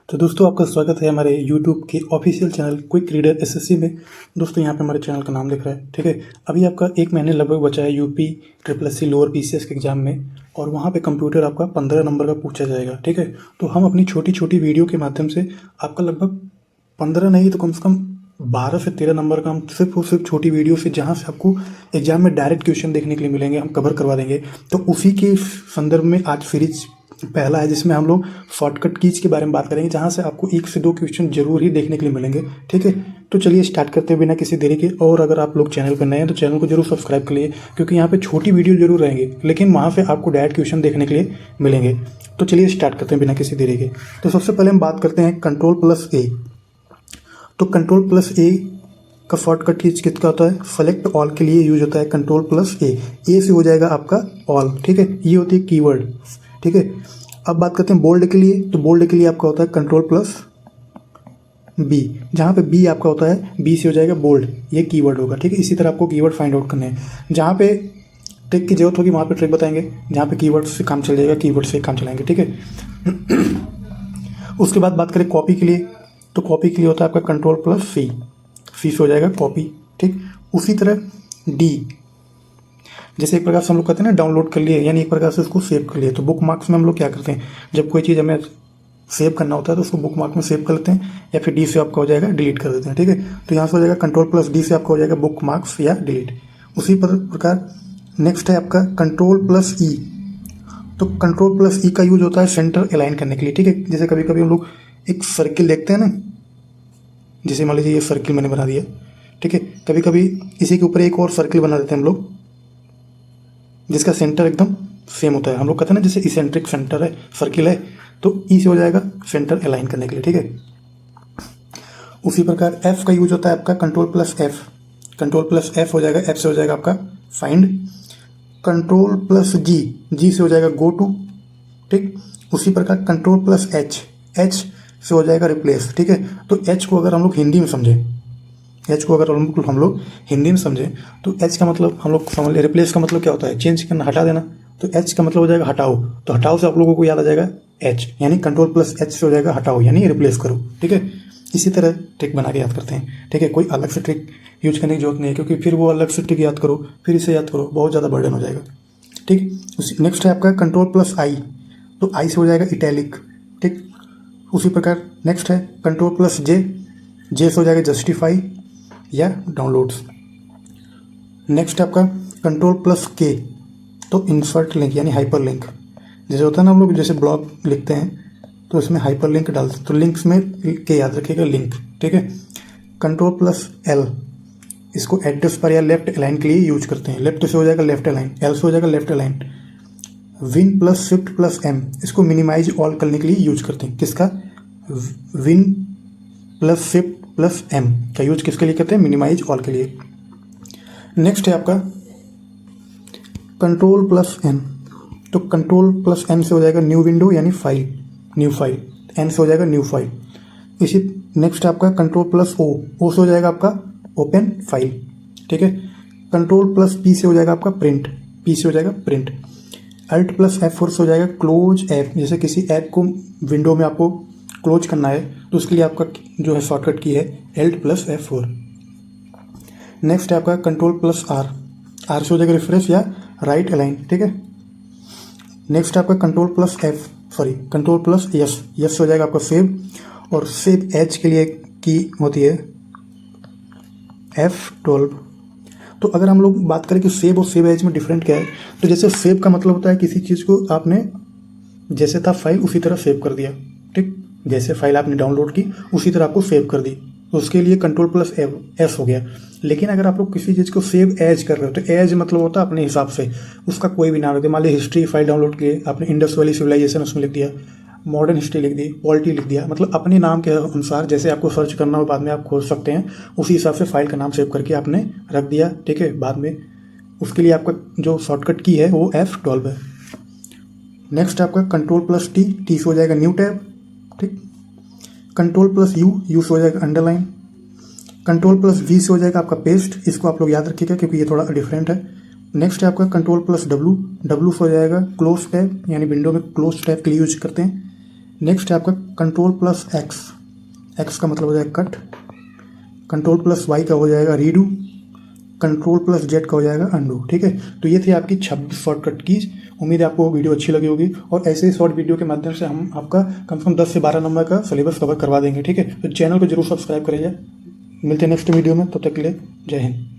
तो दोस्तों आपका स्वागत है हमारे यूट्यूब के official channel quick reader SSC में। दोस्तों यहाँ पे हमारे चैनल का नाम दिख रहा है, ठीक है। अभी आपका 1 महीने लगभग बचा है UP triple SC lower PCS के एग्जाम में, और वहाँ पे कंप्यूटर आपका 15 नंबर का पूछा जाएगा, ठीक है। तो हम अपनी छोटी छोटी वीडियो के माध्यम से आपका लगभग 15 नहीं तो कम से कम 12 से 13 नंबर का हम सिर्फ और सिर्फ छोटी वीडियो से, जहाँ से आपको एग्जाम में डायरेक्ट क्वेश्चन देखने के लिए मिलेंगे, हम कवर करवा देंगे। तो उसी के संदर्भ में आज सीरीज पहला है जिसमें हम लोग शॉर्टकट कीज के बारे में बात करेंगे, जहां से आपको 1 से 2 क्वेश्चन जरूर ही देखने के लिए मिलेंगे, ठीक है। तो चलिए स्टार्ट करते हैं बिना किसी देरी के। और अगर आप लोग चैनल पर नए हैं तो चैनल को जरूर सब्सक्राइब कर लिए, क्योंकि यहाँ पे छोटी वीडियो जरूर रहेंगे लेकिन वहाँ से आपको डायरेक्ट क्वेश्चन देखने के लिए मिलेंगे। तो चलिए स्टार्ट करते हैं बिना किसी देरी के। तो सबसे पहले हम बात करते हैं Ctrl+A। तो Ctrl+A का शॉर्टकट कीज किसका होता है? सेलेक्ट ऑल के लिए यूज होता है Ctrl+A। ए से हो जाएगा आपका ऑल, ठीक है। ये होती है कीवर्ड, ठीक है। अब बात करते हैं बोल्ड के लिए। तो बोल्ड के लिए आपका होता है Ctrl+B, जहाँ पे बी आपका होता है, बी से हो जाएगा बोल्ड, ये कीवर्ड होगा, ठीक है। इसी तरह आपको कीवर्ड फाइंड आउट करने हैं। जहाँ पे ट्रिक की जरूरत होगी वहाँ पे ट्रिक बताएंगे, जहाँ पे कीवर्ड से काम चल जाएगा कीवर्ड से काम चलाएंगे, ठीक है। उसके बाद बात करें कॉपी के लिए। तो कॉपी के लिए होता है आपका Ctrl+C, सी से हो जाएगा कॉपी, ठीक। उसी तरह डी, जैसे एक प्रकार से हम लोग कहते हैं ना डाउनलोड कर लिए, यानी एक प्रकार से उसको सेव कर लिए। तो बुक मार्क्स में हम लोग क्या करते हैं, जब कोई चीज़ हमें सेव करना होता है तो उसको बुक मार्क में सेव कर लेते हैं, या फिर डी से आपका हो जाएगा डिलीट कर देते हैं, ठीक है। तो यहाँ से हो जाएगा Ctrl+D से आपका हो जाएगा बुक मार्क्स या डिलीट। उसी प्रकार नेक्स्ट है आपका Ctrl+E। तो Ctrl+E का यूज होता है सेंटर अलाइन करने के लिए, ठीक है। जैसे कभी कभी हम लोग एक सर्किल देखते हैं ना, जैसे मान लीजिए ये सर्किल मैंने बना दिया, ठीक है। कभी कभी इसी के ऊपर एक और सर्किल बना देते हैं हम लोग, जिसका सेंटर एकदम सेम होता है। हम लोग कहते हैं ना जैसे इसेंट्रिक सेंटर है, सर्किल है, तो ई से हो जाएगा सेंटर अलाइन करने के लिए, ठीक है। उसी प्रकार एफ का यूज होता है आपका Ctrl+F। Ctrl+F हो जाएगा, एफ से हो जाएगा आपका फाइंड। Ctrl+G, जी से हो जाएगा गो टू, ठीक। उसी प्रकार Ctrl+H, एच से हो जाएगा रिप्लेस, ठीक है। तो एच को अगर हम लोग हिंदी में समझें, एच को अगर हम लोग हिंदी में समझें तो एच का मतलब हम लोग समझ ले, रिप्लेस का मतलब क्या होता है? चेंज करना, हटा देना। तो एच का मतलब हो जाएगा हटाओ। तो हटाओ से आप लोगों को याद आ जाएगा एच, यानी Ctrl+H से हो जाएगा हटाओ, यानी रिप्लेस करो, ठीक है। इसी तरह ट्रिक बना के याद करते हैं, ठीक है। कोई अलग से ट्रिक यूज करने की जरूरत नहीं है, क्योंकि फिर वो अलग से ट्रिक याद करो, फिर इसे याद करो, बहुत ज़्यादा बर्डन हो जाएगा, ठीक। नेक्स्ट है आपका Ctrl+I। तो आई से हो जाएगा इटैलिक, ठीक। उसी प्रकार नेक्स्ट है Ctrl+J, जे से हो जाएगा जस्टिफाई या डाउनलोड्स। नेक्स्ट आपका Ctrl+K, तो इंसर्ट लिंक यानी हाइपर लिंक। जैसे होता है ना हम लोग जैसे ब्लॉग लिखते हैं तो इसमें हाइपर लिंक डालते हैं, तो लिंक्स में के याद रखिएगा लिंक, ठीक है। Ctrl+L, इसको एड्रेस पर या लेफ्ट अलाइन के लिए यूज करते हैं। लेफ्ट से हो जाएगा लेफ्ट अलाइन, एल से हो जाएगा लेफ्ट अलाइन। Win+Shift+M, इसको मिनिमाइज ऑल करने के लिए यूज करते हैं। किसका? Win+Shift+M का यूज किसके लिए करते हैं? मिनिमाइज ऑल के लिए। नेक्स्ट है आपका Ctrl+N। तो Ctrl+N से हो जाएगा न्यू विंडो यानी फाइल, न्यू फाइल। N से हो जाएगा न्यू फाइल। इसी नेक्स्ट आपका Ctrl+O, O से हो जाएगा आपका ओपन फाइल, ठीक है। Ctrl+P से हो जाएगा आपका प्रिंट, P से हो जाएगा प्रिंट। Alt+F4 से हो जाएगा क्लोज ऐप। जैसे किसी ऐप को विंडो में आपको क्लोज करना है तो उसके लिए आपका जो है शॉर्टकट की है Alt+F4। नेक्स्ट है आपका Ctrl+R, R से हो जाएगा रिफ्रेश या राइट अलाइन, ठीक है। नेक्स्ट आपका Ctrl+S, यस हो जाएगा आपका सेव। और सेव एज के लिए की होती है F12। तो अगर हम लोग बात करें कि सेव और सेव एज में डिफरेंट क्या है, तो जैसे सेव का मतलब होता है किसी चीज़ को आपने जैसे था फाइल उसी तरह सेव कर दिया, ठीक। जैसे फाइल आपने डाउनलोड की उसी तरह आपको सेव कर दी, तो उसके लिए Ctrl+S हो गया। लेकिन अगर आप लोग किसी चीज़ को सेव एज कर रहे हो तो एज मतलब होता है अपने हिसाब से, उसका कोई भी नाम रख दिया। मान ली हिस्ट्री फाइल डाउनलोड किए आपने, इंडस वैली सिविलाइजेशन उसमें लिख दिया, मॉडर्न हिस्ट्री लिख दी, पॉलिटी लिख दिया, मतलब अपने नाम के अनुसार जैसे आपको सर्च करना हो बाद में आप खोज सकते हैं, उसी हिसाब से फाइल का नाम सेव करके आपने रख दिया, ठीक है। बाद में उसके लिए आपका जो शॉर्टकट की है वो F12 है। नेक्स्ट आपका Ctrl+T, टी से हो जाएगा न्यू टैब, ठीक। Ctrl+U, यू से हो जाएगा अंडरलाइन। Ctrl+V से हो जाएगा आपका पेस्ट, इसको आप लोग याद रखिएगा क्योंकि ये थोड़ा डिफरेंट है। नेक्स्ट है आपका Ctrl+W, W से हो जाएगा क्लोज टैब, यानी विंडो में क्लोज टैब के लिए यूज करते हैं। नेक्स्ट है आपका कंट्रोल प्लस एक्स, एक्स का मतलब हो जाएगा कट, कंट्रोल प्लस वाई का हो जाएगा रीडू, कंट्रोल प्लस जेड का हो जाएगा अंडू। ठीक है, तो ये थी आपकी 26 शॉर्टकट कीज। उम्मीद है आपको वीडियो अच्छी लगी होगी और ऐसे ही शॉर्ट वीडियो के माध्यम से हम आपका कम से कम 10 से 12 नंबर का सिलेबस कवर करवा देंगे। ठीक है, तो चैनल को जरूर सब्सक्राइब करिए। मिलते हैं नेक्स्ट वीडियो में, तब तक के लिए जय हिंद।